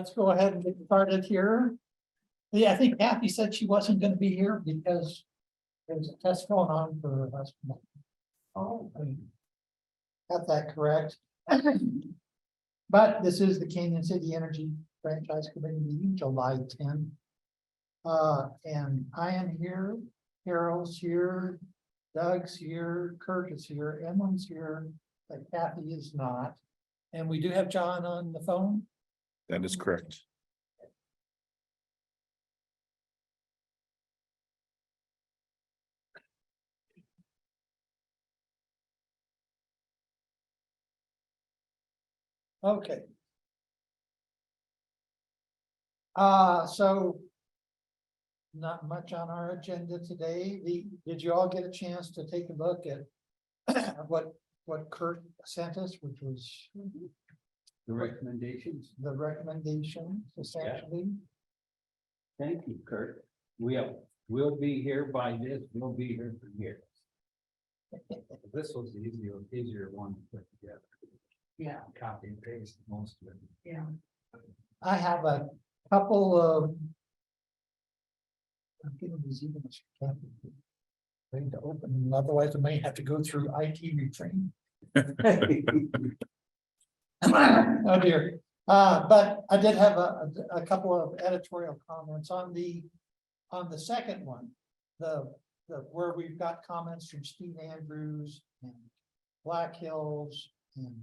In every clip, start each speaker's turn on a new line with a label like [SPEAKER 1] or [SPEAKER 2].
[SPEAKER 1] let's go ahead and get started here. Yeah, I think Kathy said she wasn't gonna be here because there's a test going on for her husband. Oh. Got that correct. But this is the Canyon City Energy Franchise Committee meeting, July 10. And I am here, Carol's here, Doug's here, Kurt is here, Emily's here, but Kathy is not. And we do have John on the phone.
[SPEAKER 2] That is correct.
[SPEAKER 1] Okay. So. Not much on our agenda today. Did you all get a chance to take a look at what Kurt sent us, which was
[SPEAKER 3] The recommendations.
[SPEAKER 1] the recommendations essentially?
[SPEAKER 3] Thank you, Kurt. We'll be here by this, we'll be here for years. This was the easier one to put together.
[SPEAKER 1] Yeah.
[SPEAKER 3] Copy and paste most of it.
[SPEAKER 1] Yeah. I have a couple of. I'm getting these emails. Ready to open them, otherwise I may have to go through IT retraining. Oh dear. But I did have a couple of editorial comments on the second one. The where we've got comments from Steve Andrews and Black Hills and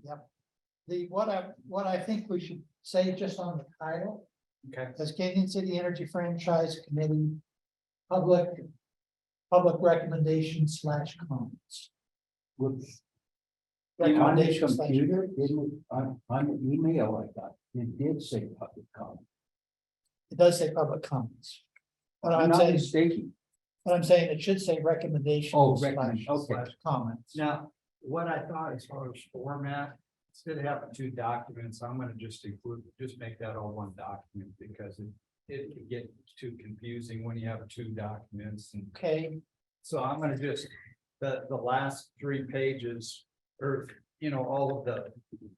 [SPEAKER 1] Yep. What I think we should say just on the title.
[SPEAKER 3] Okay.
[SPEAKER 1] As Canyon City Energy Franchise Committee, public recommendations / comments.
[SPEAKER 3] Whoops. On the
[SPEAKER 1] Recommendations /
[SPEAKER 3] computer, on the email I got, it did say public comment.
[SPEAKER 1] It does say public comments. But
[SPEAKER 3] I'm
[SPEAKER 1] I'm
[SPEAKER 3] not
[SPEAKER 1] saying,
[SPEAKER 3] mistaken.
[SPEAKER 1] it should say recommendations / comments.
[SPEAKER 4] Now, what I thought as far as format, instead of having two documents, I'm gonna just make that all one document because it can get too confusing when you have two documents. And
[SPEAKER 1] Okay,
[SPEAKER 4] so I'm gonna just, the last 3 pages, or, all of the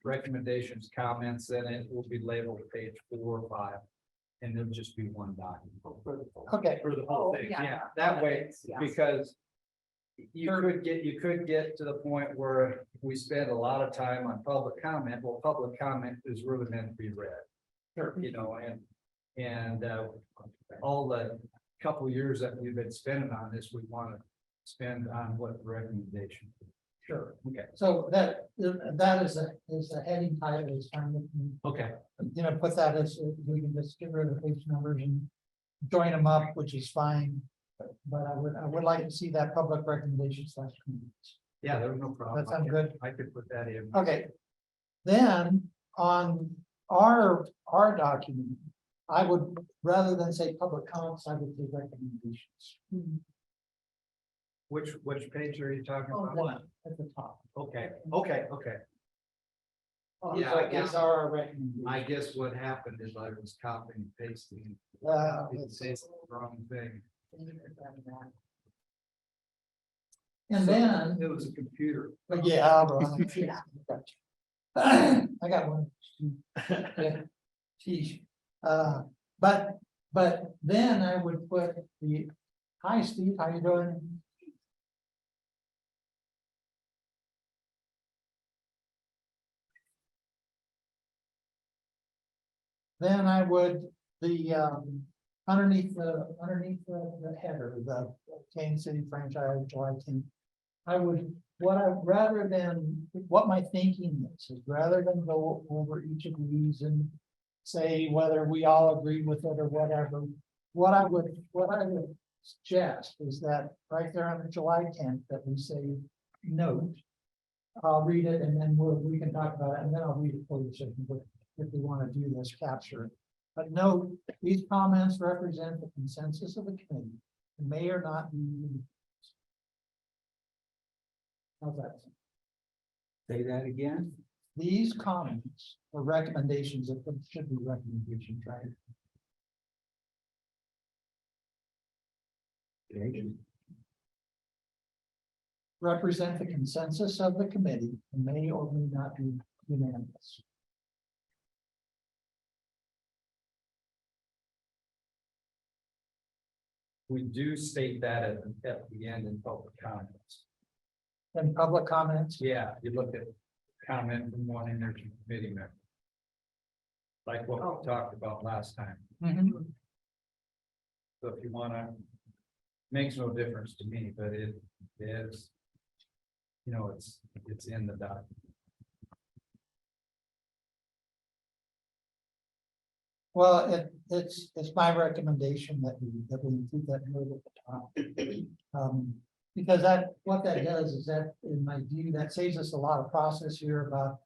[SPEAKER 4] recommendations, comments, and it will be labeled page 4 or 5. And it'll just be one document.
[SPEAKER 1] okay,
[SPEAKER 4] For the whole thing, yeah, that way, because you could get to the point where we spend a lot of time on public comment. Well, public comment is really meant to be read,
[SPEAKER 1] sure.
[SPEAKER 4] and all the couple of years that we've been spending on this, we want to spend on what the recommendation.
[SPEAKER 1] Sure.
[SPEAKER 4] Okay.
[SPEAKER 1] So that is a heading title is fine.
[SPEAKER 4] Okay.
[SPEAKER 1] Put that as, we can just get rid of the page numbers and join them up, which is fine. But I would like to see that public recommendation / comments.
[SPEAKER 4] Yeah, there was no problem.
[SPEAKER 1] That sounds good.
[SPEAKER 4] I could put that in.
[SPEAKER 1] Okay. Then on our document, I would, rather than say public comments, I would say recommendations.
[SPEAKER 4] Which page are you talking about?
[SPEAKER 1] One at the top.
[SPEAKER 4] Okay.
[SPEAKER 1] Yeah,
[SPEAKER 4] I guess-
[SPEAKER 1] these are our recommendations.
[SPEAKER 4] I guess what happened is I was copying and pasting. It says the wrong thing.
[SPEAKER 1] And then,
[SPEAKER 4] It was a computer.
[SPEAKER 1] yeah, I got one. Yeah. Geez. But then I would put hi Steve, how you doing? Then I would, underneath the header, the Canyon City Franchise July 10th. What my thinking is rather than go over each of these and say whether we all agree with it or whatever. What I would suggest is that right there on the July 10th that we say note. I'll read it and then we can talk about it and then I'll read it for you. So if we want to do this, capture it. But note, these comments represent the consensus of the committee and may or not be used. How's that?
[SPEAKER 3] Say that again.
[SPEAKER 1] These comments or recommendations, if it should be recommendations, right?
[SPEAKER 3] Okay.
[SPEAKER 1] Represent the consensus of the committee and may or may not be unanimous.
[SPEAKER 4] We do state that at the end in public comments.
[SPEAKER 1] And public comments,
[SPEAKER 4] Yeah, you look at comment from one energy committee member. Like what we talked about last time.
[SPEAKER 1] Mhm.
[SPEAKER 4] So if you wanna, makes no difference to me, but it is. You know, it's in the document.
[SPEAKER 1] Well, it's my recommendation that we include that note at the top. Because what that does is that, in my view, that saves us a lot of process here about.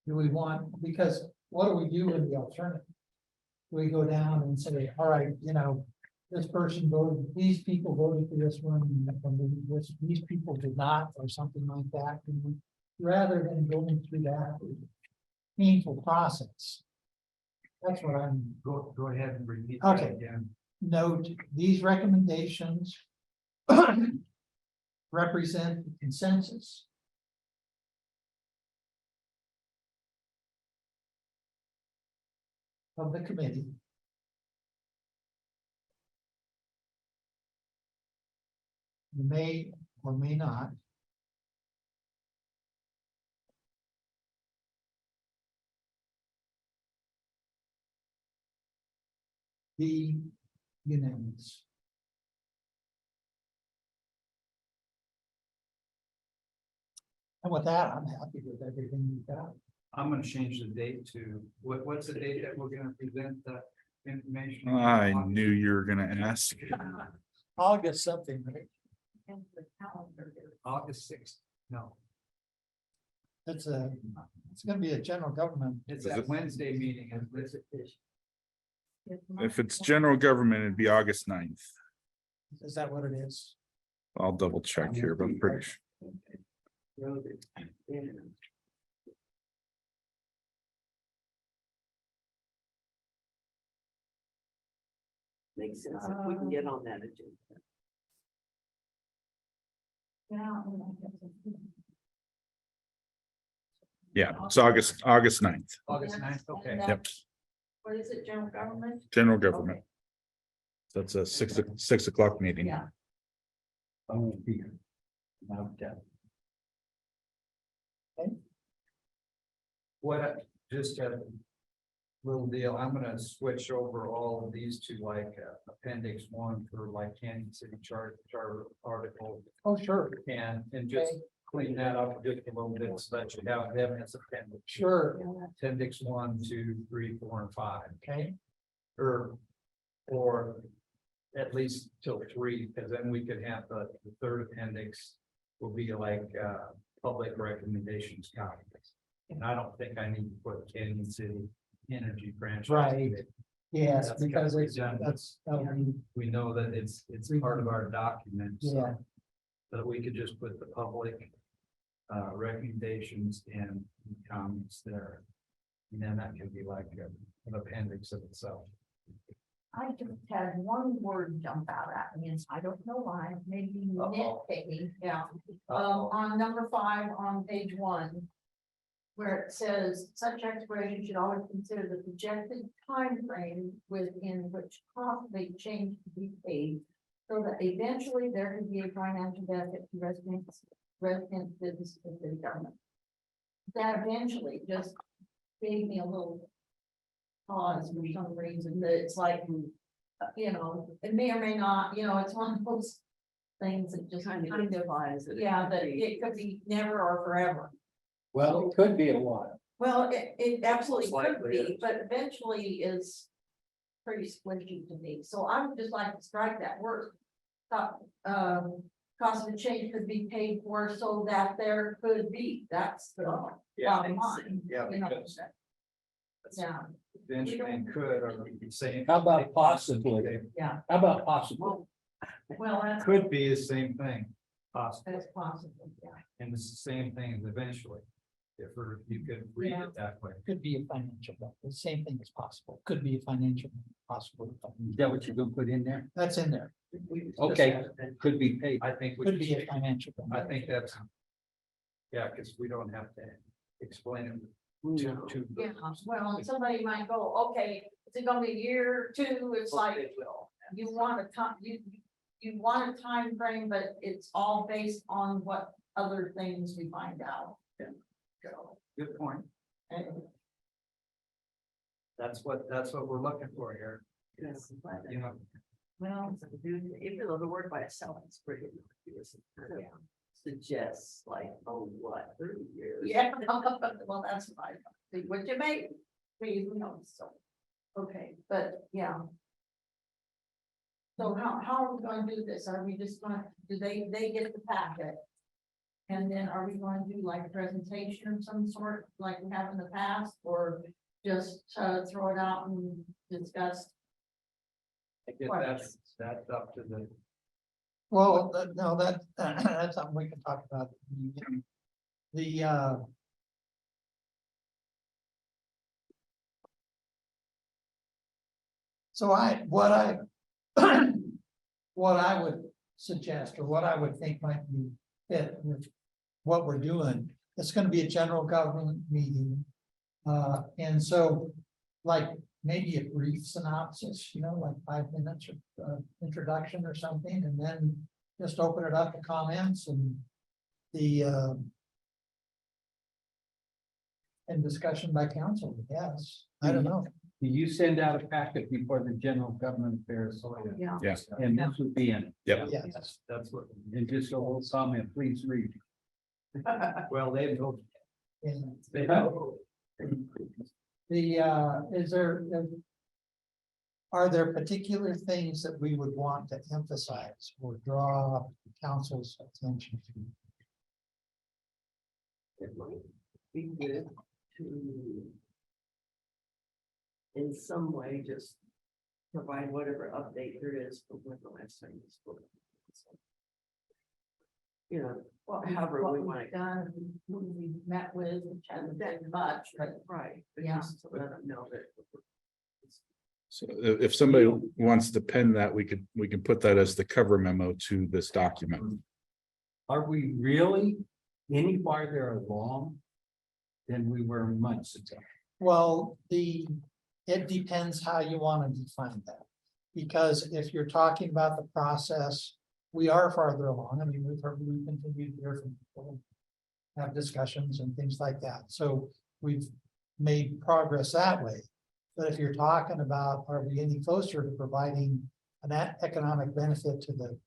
[SPEAKER 1] Do we want, because what do we do in the alternative? Do we go down and say, all right, this person voted, these people voted for this one, and these people did not, or something like that. And rather than going through that painful process. That's what I'm.
[SPEAKER 4] Go ahead and repeat that
[SPEAKER 1] Okay.
[SPEAKER 4] again.
[SPEAKER 1] Note, these recommendations represent the consensus of the committee. You may or may not be unanimous. And with that, I'm happy with everything you've got.
[SPEAKER 4] I'm gonna change the date to, what's the date that we're gonna present the information?
[SPEAKER 2] I knew you were gonna ask.
[SPEAKER 1] August something, right?
[SPEAKER 4] August 6th, no,
[SPEAKER 1] It's gonna be a general government.
[SPEAKER 4] it's that Wednesday meeting, and
[SPEAKER 2] If it's general government, it'd be August 9th.
[SPEAKER 1] Is that what it is?
[SPEAKER 2] I'll double check here, but I'm pretty sure.
[SPEAKER 5] Makes sense if we can get on that agenda.
[SPEAKER 2] Yeah, it's August 9th,
[SPEAKER 4] August 9th, okay.
[SPEAKER 2] Yep.
[SPEAKER 5] What is it, general government?
[SPEAKER 2] general government. That's a 6 o'clock meeting.
[SPEAKER 5] Yeah.
[SPEAKER 3] I won't be here. Not that.
[SPEAKER 4] Just a little deal, I'm gonna switch over all of these to like appendix 1 for like Kansas City charter article.
[SPEAKER 1] Oh, sure,
[SPEAKER 4] And just clean that up just a little bit so that you have them as appendix.
[SPEAKER 1] sure,
[SPEAKER 4] Appendix 1, 2, 3, 4, and 5.
[SPEAKER 1] okay,
[SPEAKER 4] Or at least till 3, because then we could have the third appendix will be like public recommendations comments. And I don't think I need to put Canyon City Energy franchise.
[SPEAKER 1] Right. yes,
[SPEAKER 4] That's
[SPEAKER 1] because
[SPEAKER 4] gotta be
[SPEAKER 1] it's,
[SPEAKER 4] done.
[SPEAKER 1] that'll be,
[SPEAKER 4] We know that it's part of our document. so
[SPEAKER 1] yeah,
[SPEAKER 4] that we could just put the public recommendations and comments there. And then that can be like an appendix of itself.
[SPEAKER 6] I just had one word jump out at me, and I don't know why, maybe
[SPEAKER 4] Uh-oh.
[SPEAKER 6] nitpicking, yeah.
[SPEAKER 4] Uh-oh.
[SPEAKER 6] On number 5 on page 1. Where it says such expiration should always consider the projected time frame within which costly change to be paid. So that eventually there can be a financial benefit to residents, businesses, and the government. That eventually just gave me a little pause for some reason, that it's like, it may or may not, it's one of those things that just kind of,
[SPEAKER 5] implies that.
[SPEAKER 6] yeah, that it could be never or forever.
[SPEAKER 3] Well, it could be a while.
[SPEAKER 6] Well, it absolutely
[SPEAKER 4] Most
[SPEAKER 6] could
[SPEAKER 4] likely
[SPEAKER 6] be,
[SPEAKER 4] is.
[SPEAKER 6] but eventually is pretty squishy to me, so I would just like to strike that word. Cost of change could be paid for so that there could be, that's the bottom line.
[SPEAKER 4] Yeah,
[SPEAKER 6] you know,
[SPEAKER 4] because
[SPEAKER 6] Yeah,
[SPEAKER 4] Benjamin could, or we could say.
[SPEAKER 3] How about possibly?
[SPEAKER 6] yeah,
[SPEAKER 3] How about possible?
[SPEAKER 6] well, that's,
[SPEAKER 4] Could be the same thing, possibly,
[SPEAKER 6] that's possible, yeah.
[SPEAKER 4] and it's the same thing as eventually. If you could read
[SPEAKER 6] Yeah.
[SPEAKER 4] it that way.
[SPEAKER 1] could be a financial, benefit. The same thing is possible, could be a financial, possible,
[SPEAKER 3] Is that what you're gonna put in there?
[SPEAKER 1] that's in there,
[SPEAKER 3] Okay, could be paid.
[SPEAKER 4] I think we
[SPEAKER 1] could be a
[SPEAKER 4] should,
[SPEAKER 1] financial.
[SPEAKER 4] I
[SPEAKER 1] benefit.
[SPEAKER 4] think that's. Yeah, because we don't have to explain it to.
[SPEAKER 6] Yeah, well, and somebody might go, okay, is it gonna be a year or two? It's like,
[SPEAKER 5] They will.
[SPEAKER 6] you want a time, you want a time frame, but it's all based on what other things we find out.
[SPEAKER 4] Yeah.
[SPEAKER 6] So,
[SPEAKER 4] Good point.
[SPEAKER 6] and
[SPEAKER 4] That's what we're looking for here,
[SPEAKER 5] Yes, but,
[SPEAKER 4] you know.
[SPEAKER 6] well,
[SPEAKER 5] even though the word by itself is pretty. Suggests like, oh, what, 30 years?
[SPEAKER 6] yeah, well, that's fine. See what you make, who knows, so, okay, but, yeah. So how are we gonna do this? Are we just gonna, do they get the packet? And then are we going to do like a presentation of some sort, like we have in the past, or just throw it out and discuss?
[SPEAKER 4] I guess that's up to the.
[SPEAKER 1] Well, no, that's something we can talk about. The, so what I would suggest, or what I would think might be fit with what we're doing, it's gonna be a general government meeting. And so, like, maybe a brief synopsis, like 5 minutes or introduction or something, and then just open it up to comments and and discussion by council, yes, I don't know.
[SPEAKER 3] Do you send out a packet before the general government affairs?
[SPEAKER 5] Yeah.
[SPEAKER 2] Yes.
[SPEAKER 3] And this would be in it.
[SPEAKER 2] Yep.
[SPEAKER 1] Yes,
[SPEAKER 4] That's what,
[SPEAKER 3] And just a little comment, please read.
[SPEAKER 4] well, they know.
[SPEAKER 1] and
[SPEAKER 4] They know.
[SPEAKER 1] are there particular things that we would want to emphasize or draw council's attention to?
[SPEAKER 5] It might be good to. In some way, just provide whatever update there is from when the last time you spoke. You know, however we
[SPEAKER 6] What
[SPEAKER 5] want
[SPEAKER 6] we've
[SPEAKER 5] to.
[SPEAKER 6] done, who we met with, which hasn't been much, but
[SPEAKER 5] Right. But
[SPEAKER 6] Yeah.
[SPEAKER 5] just to let them know that.
[SPEAKER 2] So if somebody wants to pen that, we can put that as the cover memo to this document.
[SPEAKER 3] Are we really any farther along than we were months ago?
[SPEAKER 1] Well, it depends how you want to define that. Because if you're talking about the process, we are farther along. I mean, we've continued to hear from people. Have discussions and things like that. So we've made progress that way. But if you're talking about, are we any closer to providing an economic benefit to the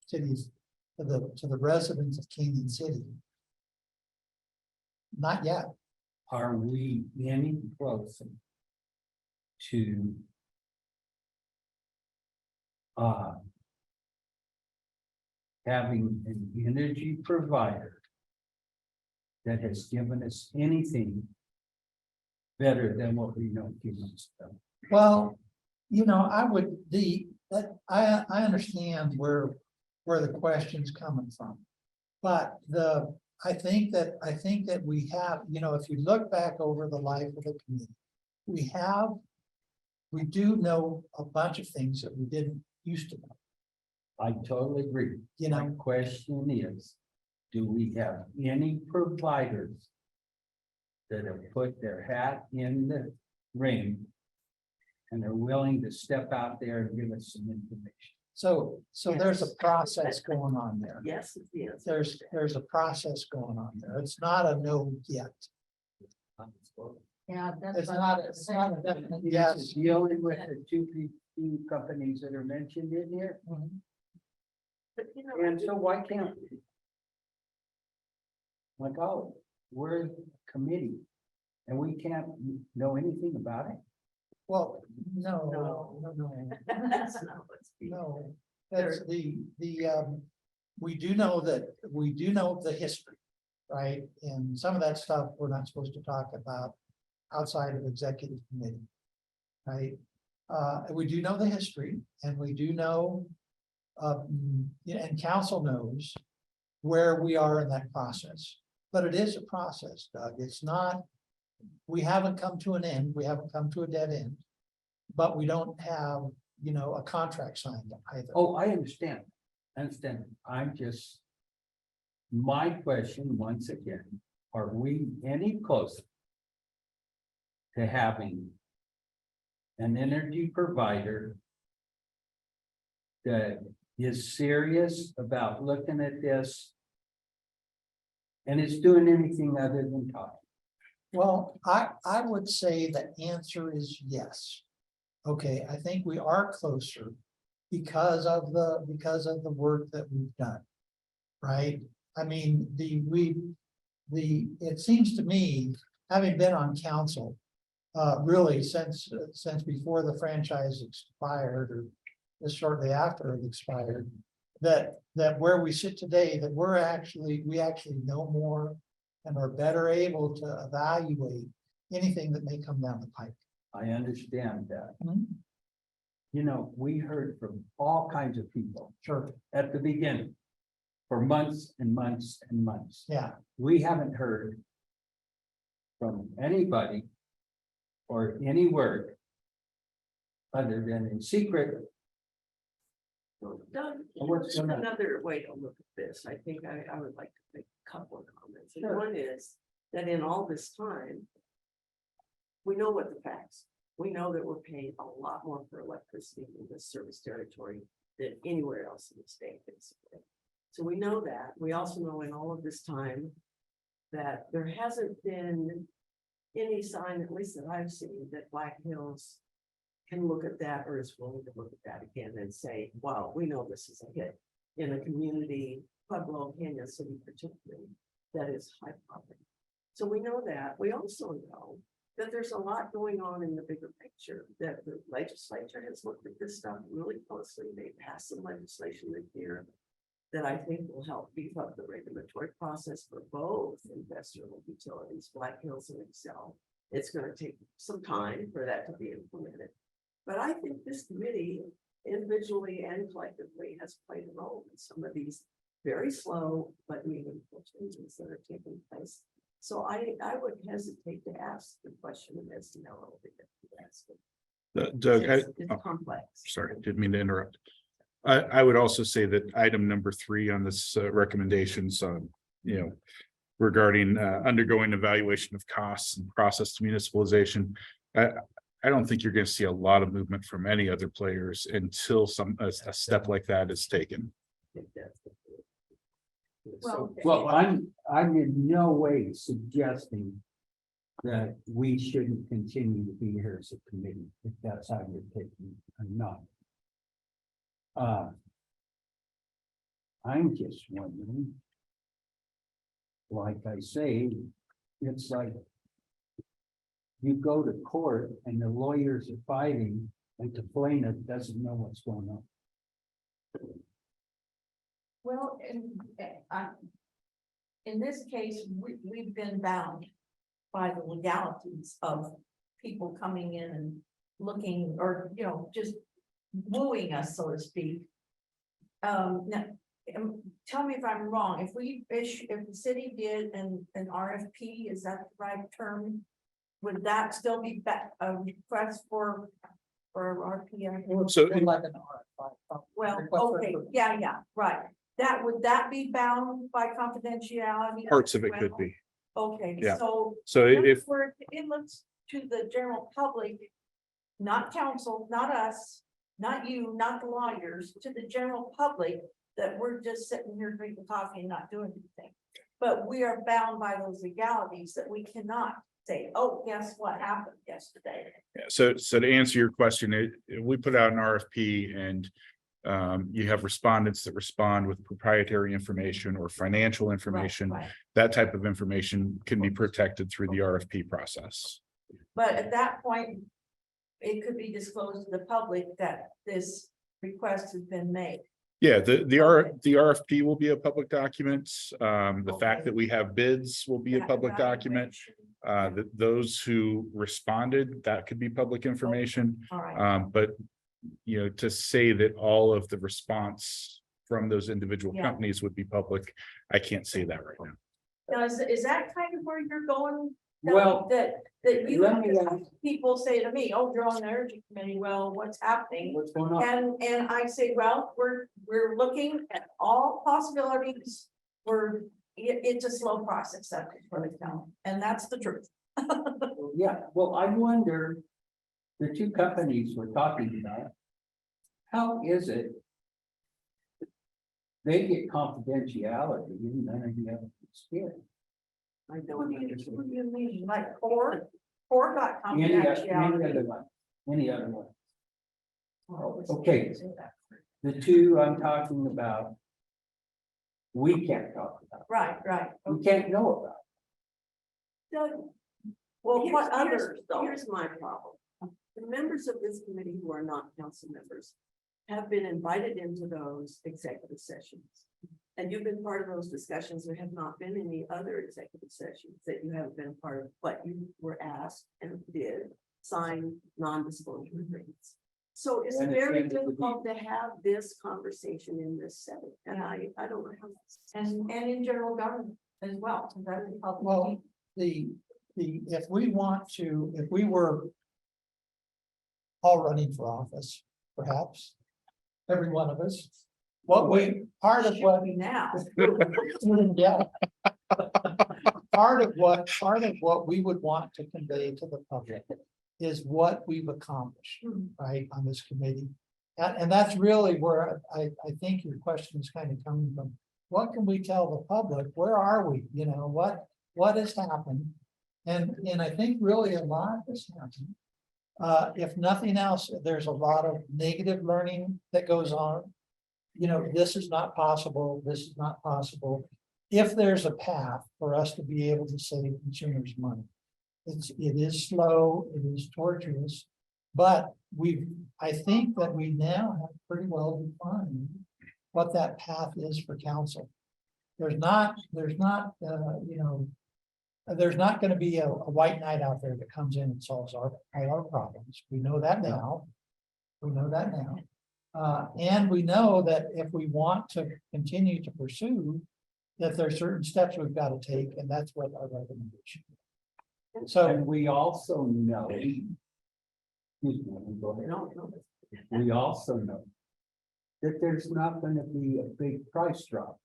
[SPEAKER 1] cities, to the residents of Canyon City? Not yet.
[SPEAKER 3] Are we any closer to having an energy provider that has given us anything better than what we know a few months ago?
[SPEAKER 1] Well, I understand where the question's coming from. But I think that we have, if you look back over the life of the community, we do know a bunch of things that we didn't used to know.
[SPEAKER 3] I totally agree. My question is, do we have any providers that have put their hat in the ring and are willing to step out there and give us some information?
[SPEAKER 1] So there's a process going on there.
[SPEAKER 5] Yes, it's the answer.
[SPEAKER 1] There's a process going on there. It's not a no yet.
[SPEAKER 6] yeah, that's.
[SPEAKER 1] It's
[SPEAKER 6] what
[SPEAKER 1] not,
[SPEAKER 6] I'm
[SPEAKER 1] it's not a
[SPEAKER 6] saying.
[SPEAKER 1] definite
[SPEAKER 3] Yes,
[SPEAKER 1] yes.
[SPEAKER 3] dealing with the two companies that are mentioned in here.
[SPEAKER 1] Mhm.
[SPEAKER 5] But you know,
[SPEAKER 3] And so why can't we? Like, oh, we're a committee and we can't know anything about it?
[SPEAKER 1] Well, no.
[SPEAKER 5] that's not what's being.
[SPEAKER 1] No, that's we do know the history, right? And some of that stuff we're not supposed to talk about outside of executive committee. Right? We do know the history and we do know, and council knows where we are in that process. But it is a process, Doug. It's not, we haven't come to an end. We haven't come to a dead end. But we don't have, a contract signed either.
[SPEAKER 3] Oh, I understand. I'm just. My question, once again, are we any closer to having an energy provider that is serious about looking at this and is doing anything other than talking?
[SPEAKER 1] Well, I would say the answer is yes. Okay, I think we are closer because of the work that we've done. Right? I mean, it seems to me, having been on council, really since before the franchise expired or just shortly after it expired, that where we sit today, that we actually know more and are better able to evaluate anything that may come down the pipe.
[SPEAKER 3] I understand that.
[SPEAKER 1] Mhm.
[SPEAKER 3] You know, we heard from all kinds of people
[SPEAKER 1] Sure,
[SPEAKER 3] at the beginning for months and months and months.
[SPEAKER 1] yeah,
[SPEAKER 3] We haven't heard from anybody or any word other than in secret.
[SPEAKER 5] Well, Doug,
[SPEAKER 3] What's
[SPEAKER 5] there's
[SPEAKER 3] going on?
[SPEAKER 5] another way to look at this. I think I would like to make a couple of comments. And
[SPEAKER 3] Sure.
[SPEAKER 5] one is that in all this time, we know what the facts. We know that we're paying a lot more for electricity in this service territory than anywhere else in the state, basically. So we know that. We also know in all of this time that there hasn't been any sign, at least that I've seen, that Black Hills can look at that or is willing to look at that again and say, wow, we know this is a hit in a community, Pueblo, Canyon City particularly, that is high poverty. So we know that. We also know that there's a lot going on in the bigger picture, that the legislature has looked at this stuff really closely. They passed some legislation this year that I think will help beef up the regulatory process for both investor-owned utilities, Black Hills and Excel. It's gonna take some time for that to be implemented. But I think this committee, individually and collectively, has played a role in some of these very slow but meaningful changes that are taking place. So I would hesitate to ask the question as to know that you asked it.
[SPEAKER 2] Doug,
[SPEAKER 5] It's complex.
[SPEAKER 2] sorry, didn't mean to interrupt. I would also say that item number 3 on this recommendations, regarding undergoing evaluation of costs and process to municipalization. I don't think you're going to see a lot of movement from any other players until a step like that is taken.
[SPEAKER 5] I think that's the-
[SPEAKER 6] Well,
[SPEAKER 3] Well, I'm in no way suggesting that we shouldn't continue to be here as a committee, if that's how you're taking it or not. I'm just wondering. Like I say, it's like you go to court and the lawyers are fighting and the plaintiff doesn't know what's going on.
[SPEAKER 6] Well, in this case, we've been bound by the legalities of people coming in and looking, or, just wooing us, so to speak. Now, tell me if I'm wrong, if the city did an RFP, is that the right term? Would that still be a request for RFP?
[SPEAKER 2] So-
[SPEAKER 1] like an RFI.
[SPEAKER 6] Well,
[SPEAKER 1] Request for
[SPEAKER 6] okay,
[SPEAKER 1] approval.
[SPEAKER 6] yeah, right. Would that be bound by confidentiality?
[SPEAKER 2] Parts of it
[SPEAKER 6] as
[SPEAKER 2] could
[SPEAKER 6] well?
[SPEAKER 2] be.
[SPEAKER 6] Okay,
[SPEAKER 2] Yeah.
[SPEAKER 6] so.
[SPEAKER 2] So if,
[SPEAKER 6] Where it looks to the general public, not council, not us, not you, not the lawyers, to the general public, that we're just sitting here drinking coffee and not doing anything. But we are bound by those legalities that we cannot say, oh, guess what happened yesterday?
[SPEAKER 2] so to answer your question, we put out an RFP and you have respondents that respond with proprietary information or financial information.
[SPEAKER 6] Right.
[SPEAKER 2] That type of information can be protected through the RFP process.
[SPEAKER 6] But at that point, it could be disclosed to the public that this request has been made.
[SPEAKER 2] Yeah, the
[SPEAKER 6] Okay.
[SPEAKER 2] RFP will be a public document. The fact
[SPEAKER 6] Okay.
[SPEAKER 2] that we have bids will be a
[SPEAKER 6] That
[SPEAKER 2] public document.
[SPEAKER 6] evaluation.
[SPEAKER 2] Those who responded, that could be public information.
[SPEAKER 6] All right,
[SPEAKER 2] But, to say that all of the response from those individual
[SPEAKER 6] Yeah.
[SPEAKER 2] companies would be public, I can't say that right now.
[SPEAKER 6] now, is that kind of where you're going?
[SPEAKER 3] Well,
[SPEAKER 6] That you,
[SPEAKER 3] let me ask-
[SPEAKER 6] people say to me, oh, you're on the energy committee, well, what's happening?
[SPEAKER 3] What's going on?
[SPEAKER 6] And I say, well, we're looking at all possibilities. It's a slow process, that's what it's now, and that's the truth.
[SPEAKER 3] Yeah, well, I wonder, the two companies we're talking about, how is it? They get confidentiality, and none of you have experience.
[SPEAKER 5] I
[SPEAKER 6] What
[SPEAKER 5] don't
[SPEAKER 6] do you,
[SPEAKER 5] understand.
[SPEAKER 6] what do you mean, like four got
[SPEAKER 3] Any other
[SPEAKER 6] confidentiality?
[SPEAKER 3] one, any other one.
[SPEAKER 6] Oh,
[SPEAKER 3] Okay. The two I'm talking about. We can't talk about,
[SPEAKER 6] Right.
[SPEAKER 3] we can't know about.
[SPEAKER 5] Doug,
[SPEAKER 6] Well,
[SPEAKER 5] here's-
[SPEAKER 6] what
[SPEAKER 5] here's-
[SPEAKER 6] others though?
[SPEAKER 5] Here's my problem. The members of this committee who are not council members have been invited into those executive sessions. And you've been part of those discussions. There have not been any other executive sessions that you haven't been a part of, but you were asked and did sign non-disclosure agreements. So it's
[SPEAKER 3] And
[SPEAKER 5] very
[SPEAKER 3] it's been-
[SPEAKER 5] difficult to have this conversation in this setting, and I don't know how.
[SPEAKER 6] And in general government as well, so that's a public.
[SPEAKER 1] Well, if we want to, if we were all running for office, perhaps, every one of us, what we, part of what
[SPEAKER 6] Now,
[SPEAKER 1] Yeah. Part of what we would want to convey to the public is what we've accomplished, right, on this committee. And that's really where I think your question is kind of coming from. What can we tell the public? Where are we? You know, what has happened? And I think really a lot has happened. If nothing else, there's a lot of negative learning that goes on. You know, this is not possible, this is not possible. If there's a path for us to be able to save consumers money. It is slow, it is torturous, but I think that we now have pretty well defined what that path is for council. There's not, you know, there's not gonna be a white knight out there that comes in and solves all our problems. We know that now. We know that now. And we know that if we want to continue to pursue, that there are certain steps we've got to take, and that's what our recommendation. So,
[SPEAKER 3] And we also know. Excuse me, go ahead.
[SPEAKER 5] No.
[SPEAKER 3] We also know. That there's not gonna be a big price drop.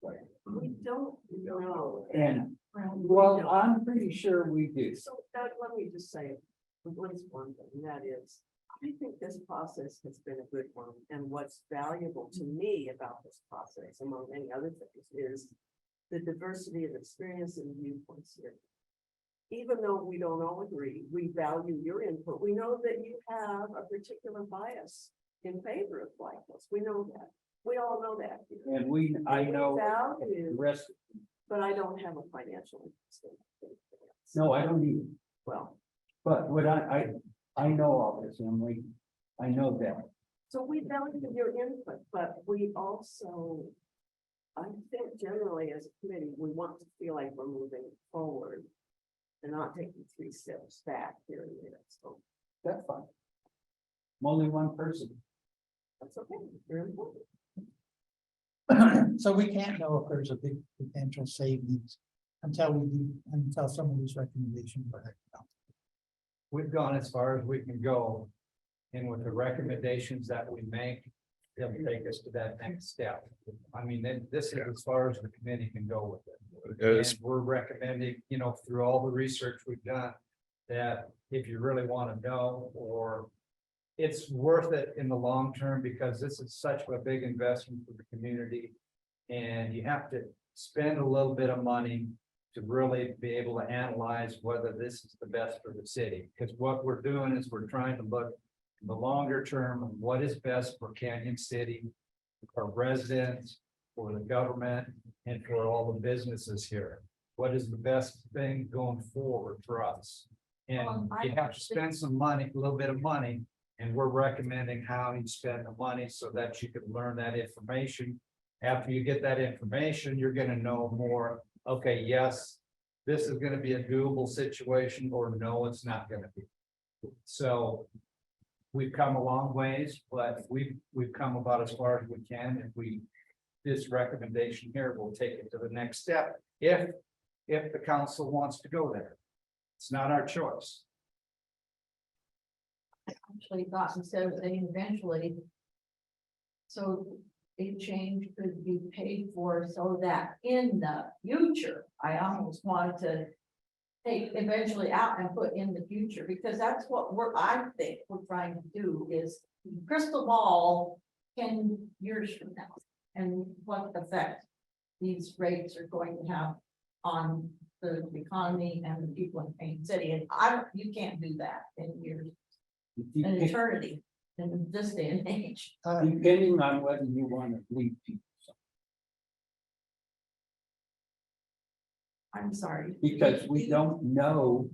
[SPEAKER 3] Right,
[SPEAKER 5] We don't know.
[SPEAKER 3] and, well, I'm pretty sure we do.
[SPEAKER 5] So Doug, let me just say, what is one thing, and that is, I think this process has been a good one, and what's valuable to me about this process, among many other things, is the diversity of experience and viewpoints here. Even though we don't all agree, we value your input. We know that you have a particular bias in favor of Lycos. We know that. We all know that.
[SPEAKER 3] And I know the
[SPEAKER 5] Value,
[SPEAKER 3] rest,
[SPEAKER 5] but I don't have a financial interest in it.
[SPEAKER 3] no, I don't either.
[SPEAKER 5] Well,
[SPEAKER 3] But what I know all this, Emily. I know that.
[SPEAKER 5] so we value your input, but we also, I think generally as a committee, we want to feel like we're moving forward and not taking 3 steps back here and there. So
[SPEAKER 3] That's fine. I'm only one person.
[SPEAKER 5] that's okay. You're important.
[SPEAKER 1] so we can't know if there's a big potential savings until some of these recommendations are acted on.
[SPEAKER 4] We've gone as far as we can go. And with the recommendations that we make, they'll take us to that next step. I mean, this is as far as the committee can go with it.
[SPEAKER 2] As-
[SPEAKER 4] And we're recommending, you know, through all the research we've done, that if you really want to know, or it's worth it in the long term, because this is such a big investment for the community. And you have to spend a little bit of money to really be able to analyze whether this is the best for the city. Because what we're doing is we're trying to look in the longer term, of what is best for Canyon City, for residents, for the government, and for all the businesses here. What is the best thing going forward for us? And you have to spend some money, a little bit of money, and we're recommending how you spend the money so that you can learn that information. After you get that information, you're gonna know more, okay, yes, this is gonna be a doable situation, or no, it's not gonna be. So we've come a long ways, but we've come about as far as we can. If this recommendation here will take it to the next step, if the council wants to go there. It's not our choice.
[SPEAKER 6] Actually thought instead of saying eventually. So a change could be paid for so that in the future, I almost wanted to take eventually out and put in the future, because that's what I think we're trying to do is crystal ball 10 years from now. And what effect these rates are going to have on the economy and the people in Payne City. And you can't do that in years, an eternity in this day and age.
[SPEAKER 3] Depending on whether you want to leave people.
[SPEAKER 6] I'm sorry.
[SPEAKER 3] Because we don't know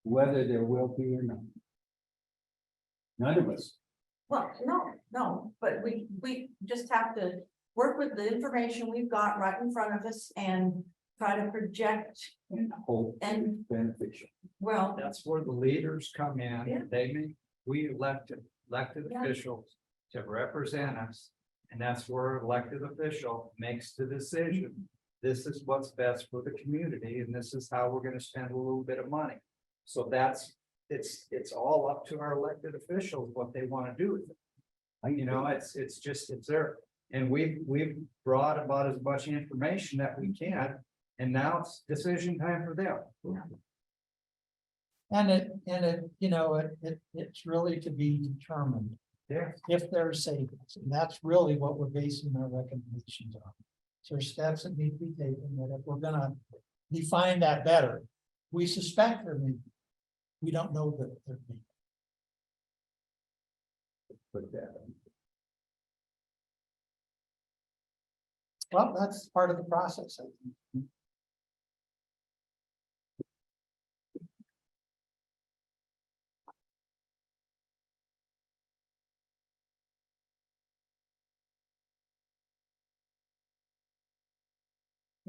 [SPEAKER 3] whether there will be or not. None of us.
[SPEAKER 6] Well, no, but we just have to work with the information we've got right in front of us and try to project,
[SPEAKER 3] Hope
[SPEAKER 6] and
[SPEAKER 3] it's beneficial.
[SPEAKER 6] well,
[SPEAKER 4] That's where the leaders come
[SPEAKER 6] Yeah.
[SPEAKER 4] in. We elected
[SPEAKER 6] Yeah.
[SPEAKER 4] officials to represent us. And that's where elected official makes the decision. This is what's best for the community and this is how we're gonna spend a little bit of money. So it's all up to our elected officials what they wanna do with it. You know, it's there. And we've brought about as much information that we can. And now it's decision time for them.
[SPEAKER 1] And it's really to be determined
[SPEAKER 4] Yeah.
[SPEAKER 1] if there's savings, and that's really what we're basing our recommendations on. So there's steps that need to be taken, that if we're gonna define that better, we suspect there may be. We don't know that there may be.
[SPEAKER 3] Put that.
[SPEAKER 1] Well, that's part of the process, I think.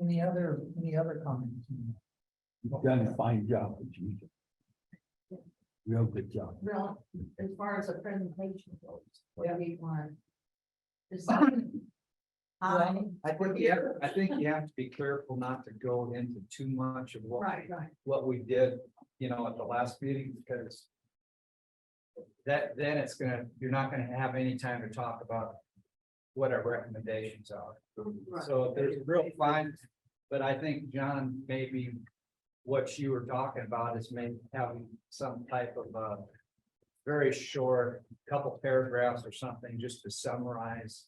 [SPEAKER 1] Any other comments?
[SPEAKER 3] You've done a fine job, as usual. Real good job.
[SPEAKER 6] well, as far as the presentation goes, what do we want? Just-
[SPEAKER 4] I think you have to be careful not to go into too much of
[SPEAKER 6] Right.
[SPEAKER 4] what we did, at the last meeting, because. Then you're not gonna have any time to talk about what our recommendations are. So there's real fine, but I think, John, maybe what you were talking about is maybe having some type of very short, couple paragraphs or something, just to summarize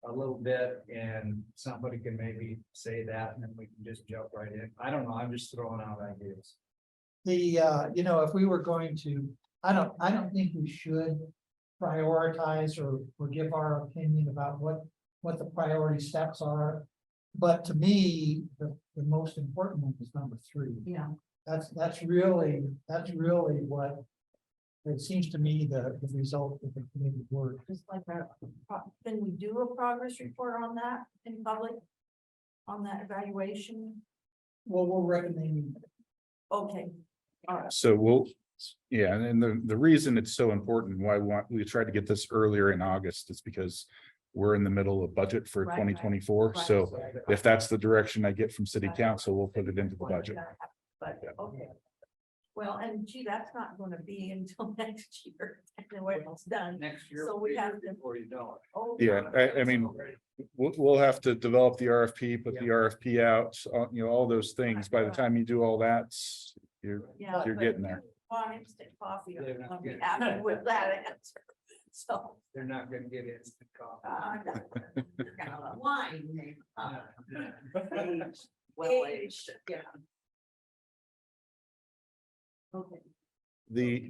[SPEAKER 4] a little bit, and somebody can maybe say that, and then we can just jump right in. I don't know, I'm just throwing out ideas.
[SPEAKER 1] If we were going to, I don't think we should prioritize or give our opinion about what the priority steps are. But to me, the most important one is number 3.
[SPEAKER 6] Yeah,
[SPEAKER 1] That's really what it seems to me the result of the committee work.
[SPEAKER 6] just like can we do a progress report on that in public? On that evaluation?
[SPEAKER 1] Well, we're recommending,
[SPEAKER 6] Okay, all right,
[SPEAKER 2] So yeah, and the reason it's so important, why we tried to get this earlier in August is because we're in the middle of budget for
[SPEAKER 6] Right,
[SPEAKER 2] 2024.
[SPEAKER 6] right.
[SPEAKER 2] So if that's the direction I get from city council, we'll put it into the budget.
[SPEAKER 6] but, okay. Well, and gee, that's not gonna be until next year, when it's done.
[SPEAKER 4] Next year.
[SPEAKER 6] So we have to-
[SPEAKER 4] Before you know it.
[SPEAKER 6] Oh,
[SPEAKER 2] Yeah, I mean, we'll have to develop the RFP, put the RFP out, all those things. By the time you do all that, you're
[SPEAKER 6] Yeah,
[SPEAKER 2] you're
[SPEAKER 6] but
[SPEAKER 2] getting there.
[SPEAKER 6] Want instant coffee,
[SPEAKER 4] They're not
[SPEAKER 6] I'll be
[SPEAKER 4] getting-
[SPEAKER 6] happy with that answer. So,
[SPEAKER 4] They're not gonna get instant coffee.
[SPEAKER 6] wine, maybe.
[SPEAKER 4] Yeah.
[SPEAKER 6] Well aged, yeah. Okay,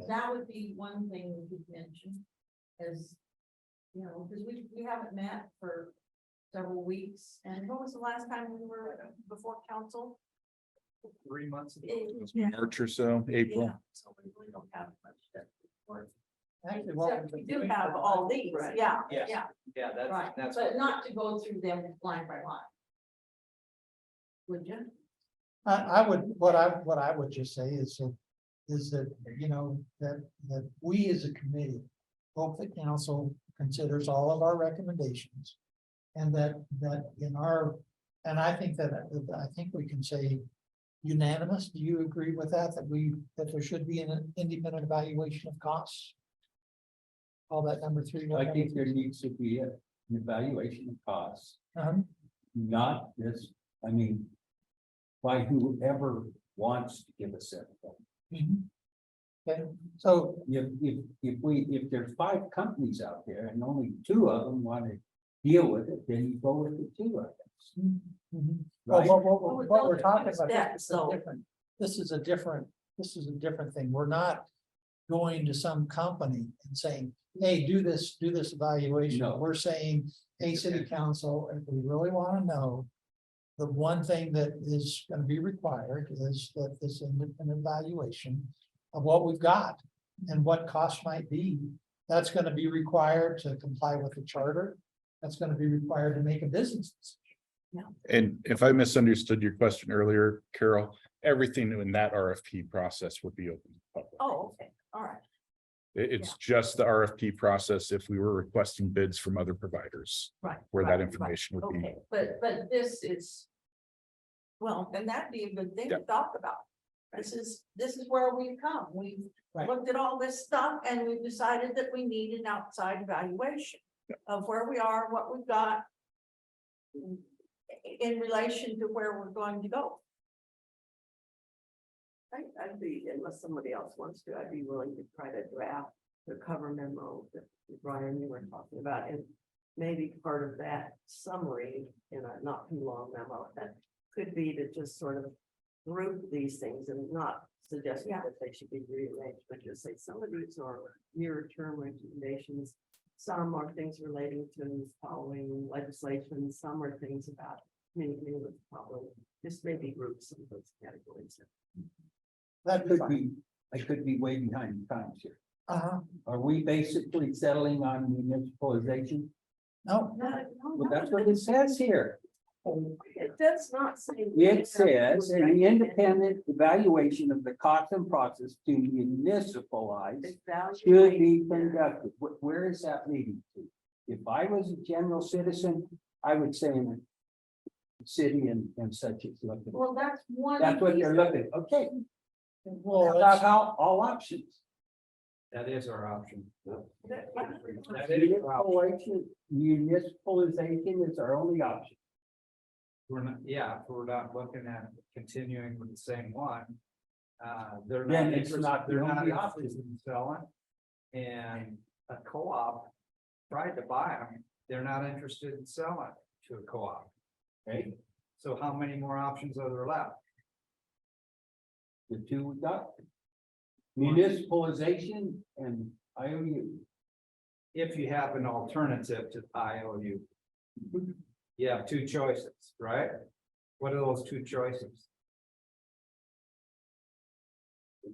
[SPEAKER 6] that would be one thing we could mention, is, because we haven't met for several weeks, and when was the last time we were before council?
[SPEAKER 4] 3 months ago.
[SPEAKER 2] March or so, April.
[SPEAKER 6] Yeah, so we really don't have much to report.
[SPEAKER 1] actually, what
[SPEAKER 6] Except we do have all these, yeah,
[SPEAKER 4] Yes.
[SPEAKER 6] yeah,
[SPEAKER 4] Yeah,
[SPEAKER 6] right,
[SPEAKER 4] that's.
[SPEAKER 6] but not to go through them line by line. Would you?
[SPEAKER 1] what I would just say is that, that we as a committee hope that council considers all of our recommendations. And that in our, and I think we can say unanimous. Do you agree with that? That there should be an independent evaluation of costs? All that number 3.
[SPEAKER 3] I think there needs to be an evaluation of costs,
[SPEAKER 1] Um,
[SPEAKER 3] not just, by whoever wants to give us input.
[SPEAKER 1] Okay, so,
[SPEAKER 3] If there's 5 companies out there and only 2 of them want to deal with it, then you go with the 2 of them.
[SPEAKER 1] well,
[SPEAKER 3] Right?
[SPEAKER 1] what we're talking about,
[SPEAKER 5] Yeah,
[SPEAKER 1] this is
[SPEAKER 5] so-
[SPEAKER 1] different. This is a different thing. We're not going to some company and saying, hey, do this evaluation.
[SPEAKER 3] No.
[SPEAKER 1] We're saying, hey, city council, if we really want to know, the one thing that is going to be required is that this independent evaluation of what we've got and what costs might be. That's going to be required to comply with the charter. That's going to be required to make a business decision.
[SPEAKER 2] And if I misunderstood your question earlier, Carol, everything in that RFP process would be open. to the public.
[SPEAKER 5] Oh, okay, all right.
[SPEAKER 2] It's just the RFP process if we were requesting bids from other providers,
[SPEAKER 5] Right.
[SPEAKER 2] where
[SPEAKER 5] right,
[SPEAKER 2] that information would be.
[SPEAKER 5] Okay, but this is. Well, then that'd be a good thing to talk about. This is where we've come. We've
[SPEAKER 1] Right.
[SPEAKER 5] looked at all this stuff and we've decided that we need an outside evaluation of where we are, what we've got. In relation to where we're going to go. I'd be, unless somebody else wants to, I'd be willing to try to draft the cover memo that Brian, you were talking about, and maybe part of that summary in a not too long memo, that could be to just sort of group these things and not suggest that they should be rearranged, but just say some of these are nearer term recommendations. Some are things relating to following legislation, some are things about communicating with the public, just maybe group some of those categories.
[SPEAKER 1] That'd be
[SPEAKER 3] Could
[SPEAKER 1] fine.
[SPEAKER 3] be, I could be way behind the times here.
[SPEAKER 1] Uh-huh.
[SPEAKER 3] Are we basically settling on municipalization?
[SPEAKER 1] No,
[SPEAKER 3] Well, that's what it says here.
[SPEAKER 5] It does not say.
[SPEAKER 3] It says an independent evaluation of the cost and process to municipalize should be conducted. Where is that leading to? If I was a general citizen, I would say in the city and such as looking.
[SPEAKER 6] Well, that's one.
[SPEAKER 3] That's what
[SPEAKER 6] piece
[SPEAKER 3] they're
[SPEAKER 6] of
[SPEAKER 3] looking, okay.
[SPEAKER 1] well,
[SPEAKER 3] About how, all options.
[SPEAKER 4] That is our option. That is our option.
[SPEAKER 3] Municipalization is our only option.
[SPEAKER 4] We're not, yeah, if we're not looking at continuing with the same one. They're
[SPEAKER 3] Then
[SPEAKER 4] not
[SPEAKER 3] it's
[SPEAKER 4] interested,
[SPEAKER 3] not the
[SPEAKER 4] they're not
[SPEAKER 3] only option.
[SPEAKER 4] interested in selling. And a co-op tried to buy them, they're not interested in selling to a co-op.
[SPEAKER 3] Okay,
[SPEAKER 4] So how many more options are there left?
[SPEAKER 3] the 2 we got. Municipalization and IOU.
[SPEAKER 4] If you have an alternative to IOU. You have 2 choices, right? What are those 2 choices?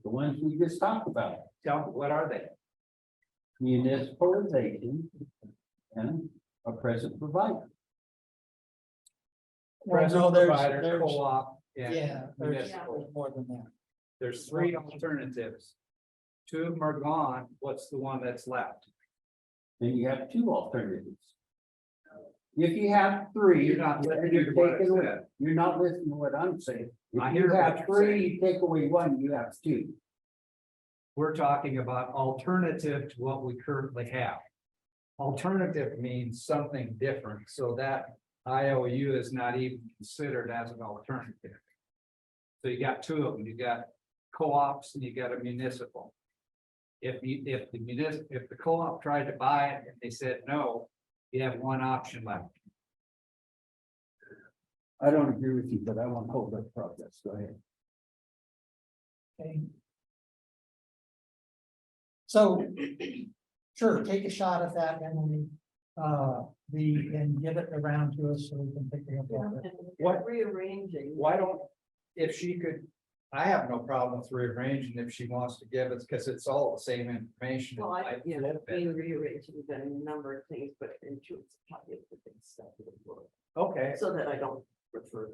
[SPEAKER 3] The ones we just talked about,
[SPEAKER 4] Tell me, what are they?
[SPEAKER 3] municipalization and a present provider.
[SPEAKER 1] well,
[SPEAKER 4] Present
[SPEAKER 1] no,
[SPEAKER 4] provider,
[SPEAKER 1] there's,
[SPEAKER 4] co-op, and
[SPEAKER 1] yeah,
[SPEAKER 4] municipal.
[SPEAKER 1] there's more than that.
[SPEAKER 4] There's 3 alternatives. 2 of them are gone. What's the one that's left?
[SPEAKER 3] Then you have 2 alternatives. If you have 3,
[SPEAKER 4] You're not listening
[SPEAKER 3] you're
[SPEAKER 4] to what I
[SPEAKER 3] taking away-
[SPEAKER 4] said.
[SPEAKER 3] you're not listening to what I'm saying.
[SPEAKER 4] I
[SPEAKER 3] If
[SPEAKER 4] hear
[SPEAKER 3] you
[SPEAKER 4] what
[SPEAKER 3] have
[SPEAKER 4] you're
[SPEAKER 3] 3,
[SPEAKER 4] saying.
[SPEAKER 3] you take away 1, you have 2.
[SPEAKER 4] We're talking about alternative to what we currently have. Alternative means something different, so that IOU is not even considered as an alternative. So you got 2 of them, you got co-ops and you got a municipal. If the co-op tried to buy it and they said no, you have 1 option left.
[SPEAKER 3] I don't agree with you, but I want to hold up progress. Go ahead.
[SPEAKER 1] Okay. So, sure, take a shot at that, Emily. And give it around to us so we can pick it up. on it.
[SPEAKER 4] What-
[SPEAKER 5] Rearranging.
[SPEAKER 4] Why don't, if she could, I have no problem with rearranging if she wants to give it, because it's all the same information.
[SPEAKER 5] Well, I, yeah,
[SPEAKER 4] Little bit.
[SPEAKER 5] being rearranging, we've done a number of things, but in truth, it's probably the big stuff. that we work,
[SPEAKER 4] Okay,
[SPEAKER 5] So that I don't refer.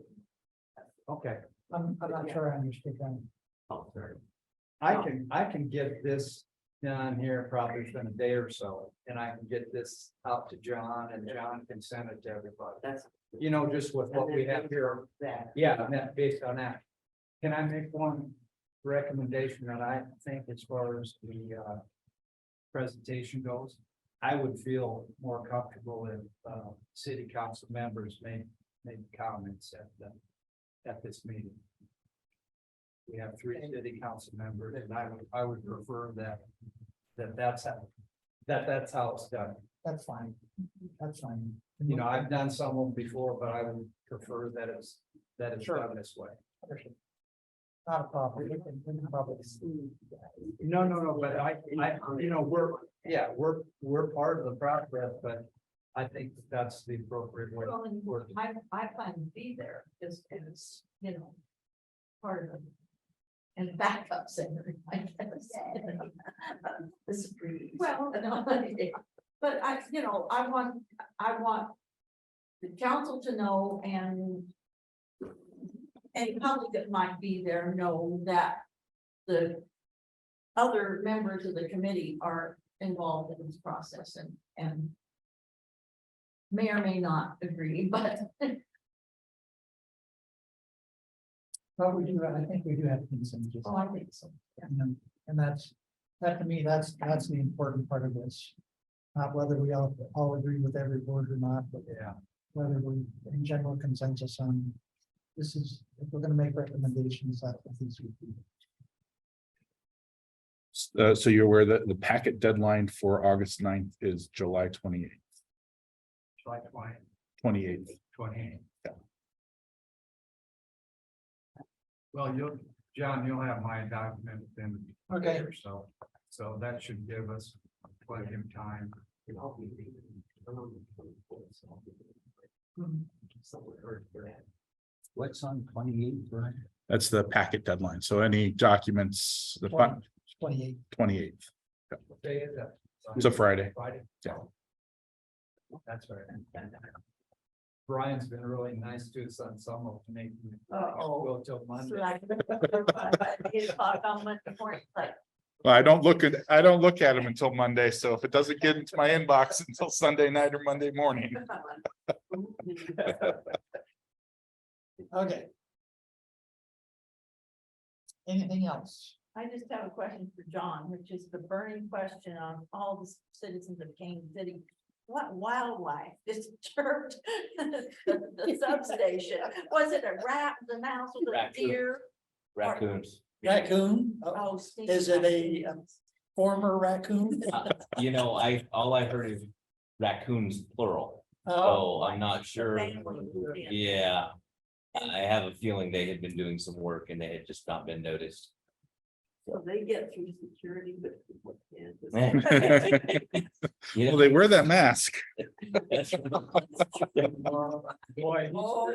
[SPEAKER 4] okay.
[SPEAKER 1] I'm not sure I understand that.
[SPEAKER 5] Oh, sorry.
[SPEAKER 4] I can get this done here probably within a day or so, and I can get this out to John and John can send it to everybody.
[SPEAKER 5] That's.
[SPEAKER 4] You know, just with what
[SPEAKER 5] and
[SPEAKER 4] we
[SPEAKER 5] then
[SPEAKER 4] have here.
[SPEAKER 5] That.
[SPEAKER 4] Yeah, and that, based on that. Can I make one recommendation that I think as far as the presentation goes? I would feel more comfortable if city council members made comments at this meeting. We have 3 city council members, and I would prefer that's how it's done.
[SPEAKER 1] That's fine. That's fine.
[SPEAKER 4] You know, I've done some of them before, but I would prefer that it's
[SPEAKER 1] Sure.
[SPEAKER 4] done this way.
[SPEAKER 1] Not a problem. We can probably.
[SPEAKER 4] No, but you know, we're part of the process, but I think that's the appropriate way.
[SPEAKER 6] Well, and
[SPEAKER 4] Work.
[SPEAKER 6] I plan to be there, just as, you know, part of it. And backup singer, I guess.
[SPEAKER 5] This is pretty. easy.
[SPEAKER 6] Well, no, but I want the council to know and any public that might be there know that the other members of the committee are involved in this process and may or may not agree, but
[SPEAKER 1] But we do, I think we do have consensus.
[SPEAKER 6] oh, I think so.
[SPEAKER 1] And that to me, that's the important part of this. Not whether we all agree with every word or not, but
[SPEAKER 4] Yeah.
[SPEAKER 1] whether we, in general consensus on. This is, if we're gonna make recommendations, that's what these would be.
[SPEAKER 2] So you're aware that the packet deadline for August 9th is July 28th.
[SPEAKER 4] July
[SPEAKER 2] 28th.
[SPEAKER 4] 28.
[SPEAKER 2] Yeah.
[SPEAKER 4] Well, John, you'll have my document in.
[SPEAKER 1] Okay.
[SPEAKER 4] there, So that should give us plenty of time.
[SPEAKER 3] What's on 28th, right?
[SPEAKER 2] That's the packet deadline. So any documents, the
[SPEAKER 1] 28.
[SPEAKER 2] 28th.
[SPEAKER 4] What day is that?
[SPEAKER 2] It's a Friday.
[SPEAKER 4] Friday?
[SPEAKER 2] Yeah.
[SPEAKER 4] That's right. Brian's been really nice to us on some of them, making.
[SPEAKER 6] Uh-oh.
[SPEAKER 4] Go till
[SPEAKER 6] So
[SPEAKER 4] Monday.
[SPEAKER 6] I can 8 o'clock on Monday morning, like,
[SPEAKER 2] Well, I don't look at them until Monday. So if it doesn't get into my inbox until Sunday night or Monday morning.
[SPEAKER 1] Okay. Anything else?
[SPEAKER 6] I just have a question for John, which is the burning question on all the citizens of Kansas City. What wildlife disturbed the substation? Was it a rat, the mouse, or the
[SPEAKER 7] Raccoon.
[SPEAKER 6] deer?
[SPEAKER 7] Raccoons.
[SPEAKER 1] Raccoon,
[SPEAKER 6] Oh, stinky
[SPEAKER 1] Is it a,
[SPEAKER 6] raccoons.
[SPEAKER 1] former raccoon?
[SPEAKER 7] All I heard is raccoons plural,
[SPEAKER 1] Oh,
[SPEAKER 7] so I'm not sure.
[SPEAKER 6] Family, yeah.
[SPEAKER 7] Yeah. I have a feeling they had been doing some work and they had just not been noticed.
[SPEAKER 5] So they get through security, but people can't.
[SPEAKER 7] You
[SPEAKER 2] Well,
[SPEAKER 7] know,
[SPEAKER 2] they wear that mask.
[SPEAKER 7] that's-
[SPEAKER 4] Boy.
[SPEAKER 6] Oh.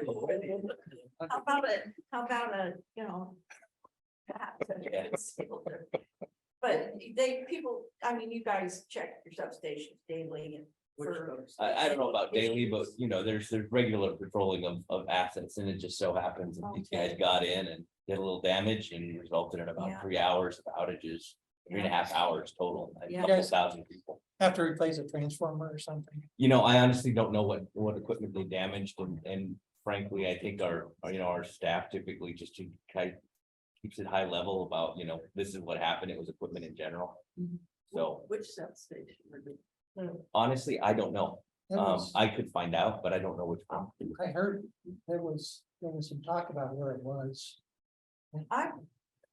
[SPEAKER 6] How about a, cat? But people, I mean, you guys check your substations daily and. for-
[SPEAKER 7] I don't know about daily, but there's regular patrolling of assets and it just so happens that these guys got in and did a little damage and resulted in about
[SPEAKER 6] Yeah.
[SPEAKER 7] 3 hours of outages, 3.5 hours total, a
[SPEAKER 6] Yeah.
[SPEAKER 7] couple thousand people.
[SPEAKER 1] have to replace a transformer or something.
[SPEAKER 7] I honestly don't know what equipment they damaged and frankly, I think our staff typically just kind of keeps it high level about, this is what happened. It was equipment in general.
[SPEAKER 6] Mhm.
[SPEAKER 7] So
[SPEAKER 5] Which substation? are they-
[SPEAKER 7] honestly, I don't know.
[SPEAKER 1] There was-
[SPEAKER 7] I could find out, but I don't know which one.
[SPEAKER 1] I heard there was some talk about where it was.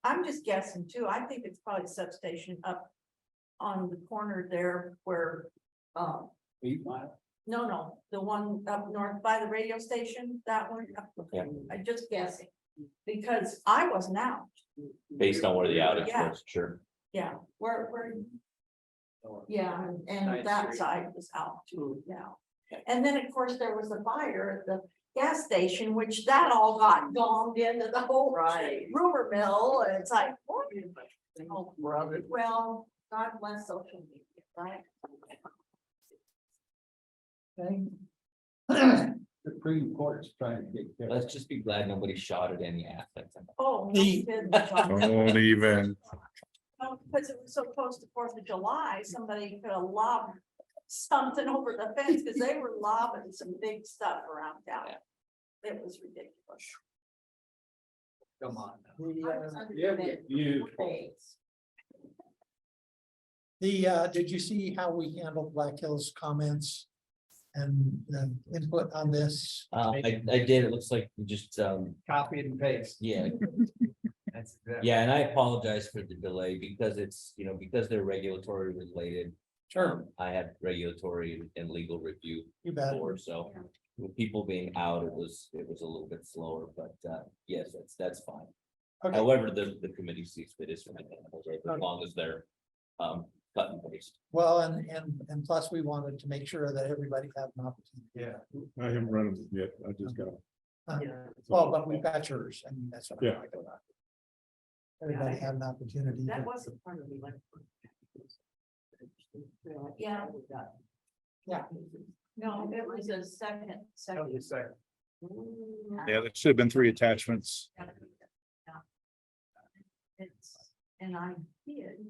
[SPEAKER 6] I'm just guessing too. I think it's probably substation up on the corner there where, no, the one up north by the radio station, that one.
[SPEAKER 7] Yeah.
[SPEAKER 6] I'm just guessing, because I wasn't out.
[SPEAKER 7] Based on where the outage
[SPEAKER 6] Yeah.
[SPEAKER 7] was, sure.
[SPEAKER 6] Yeah, where. Yeah, and
[SPEAKER 4] Ninth
[SPEAKER 6] that
[SPEAKER 4] Street.
[SPEAKER 6] side was out too, yeah. And then, of course, there was a fire at the gas station, which that all got gonged into the whole
[SPEAKER 5] Right.
[SPEAKER 6] rumor mill, and it's like, what? Oh, brother, well, God bless social media, right?
[SPEAKER 1] Okay.
[SPEAKER 3] Supreme Court's trying to take care of
[SPEAKER 7] Let's just be glad nobody shot at any assets.
[SPEAKER 6] Oh. no
[SPEAKER 1] The-
[SPEAKER 6] kidding, John.
[SPEAKER 2] Don't even.
[SPEAKER 6] No, because it was so close to 4th of July, somebody could have lobbed something over the fence, because they were lobbing some big stuff around town. It was ridiculous.
[SPEAKER 4] Come on. now.
[SPEAKER 6] I was under
[SPEAKER 3] Yeah,
[SPEAKER 6] the
[SPEAKER 3] you-
[SPEAKER 6] days.
[SPEAKER 1] Did you see how we handled Black Hills comments? And input on this?
[SPEAKER 7] I did, it looks like you just,
[SPEAKER 4] Copy and paste.
[SPEAKER 7] yeah,
[SPEAKER 4] That's.
[SPEAKER 7] Yeah, and I apologize for the delay because it's, you know, because they're regulatory related.
[SPEAKER 1] Sure,
[SPEAKER 7] I had regulatory and legal review
[SPEAKER 1] you bet.
[SPEAKER 7] before, so with people being out, it was a little bit slower, but yes, that's fine.
[SPEAKER 1] Okay,
[SPEAKER 7] However, the committee sees fit is fine, as long as they're cut and paste.
[SPEAKER 1] well, and plus we wanted to make sure that everybody had an opportunity.
[SPEAKER 4] Yeah.
[SPEAKER 8] I haven't run them yet, I just got.
[SPEAKER 5] Yeah.
[SPEAKER 1] Well, but we've got yours, I mean, that's what I'm
[SPEAKER 8] Yeah.
[SPEAKER 1] talking about. Everybody had an opportunity.
[SPEAKER 5] That
[SPEAKER 1] to-
[SPEAKER 5] wasn't part of the election.
[SPEAKER 6] Yeah.
[SPEAKER 1] Yeah.
[SPEAKER 6] No, it was a second.
[SPEAKER 4] That was a second.
[SPEAKER 2] Yeah, there should have been 3 attachments.
[SPEAKER 6] Yeah. It's, and I did.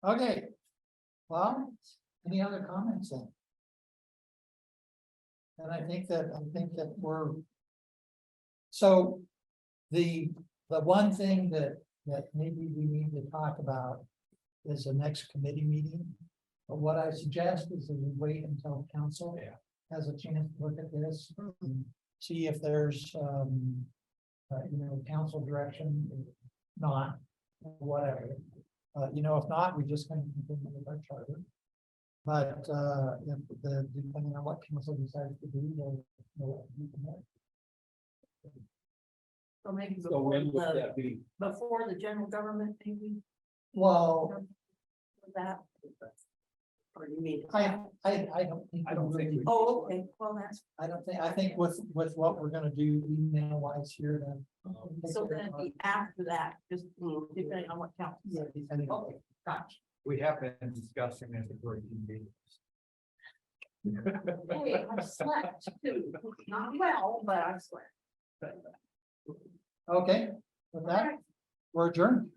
[SPEAKER 1] Okay. Well, any other comments then? And I think that we're. So the one thing that maybe we need to talk about is the next committee meeting. But what I suggest is that we wait until council has a chance to look at this and see if there's council direction, not, whatever. If not, we just kind of continue with our charter. But depending on what council decides to do, they'll.
[SPEAKER 6] So maybe
[SPEAKER 3] So
[SPEAKER 6] before
[SPEAKER 3] when would
[SPEAKER 6] the,
[SPEAKER 3] that be?
[SPEAKER 6] before the general government, maybe
[SPEAKER 1] Well,
[SPEAKER 6] for that.
[SPEAKER 5] Or you mean?
[SPEAKER 1] I don't think.
[SPEAKER 4] I don't think we-
[SPEAKER 5] Oh, okay, well, that's,
[SPEAKER 1] I think with what we're gonna do email wise here, then.
[SPEAKER 6] So then it'd be after that, just depending on what counts.
[SPEAKER 1] Yeah, depending on.
[SPEAKER 6] Okay, gotcha.
[SPEAKER 4] We have been discussing it at working meetings.
[SPEAKER 6] Hey, I slept too, not well, but I slept.
[SPEAKER 1] Okay, with that, we're adjourned.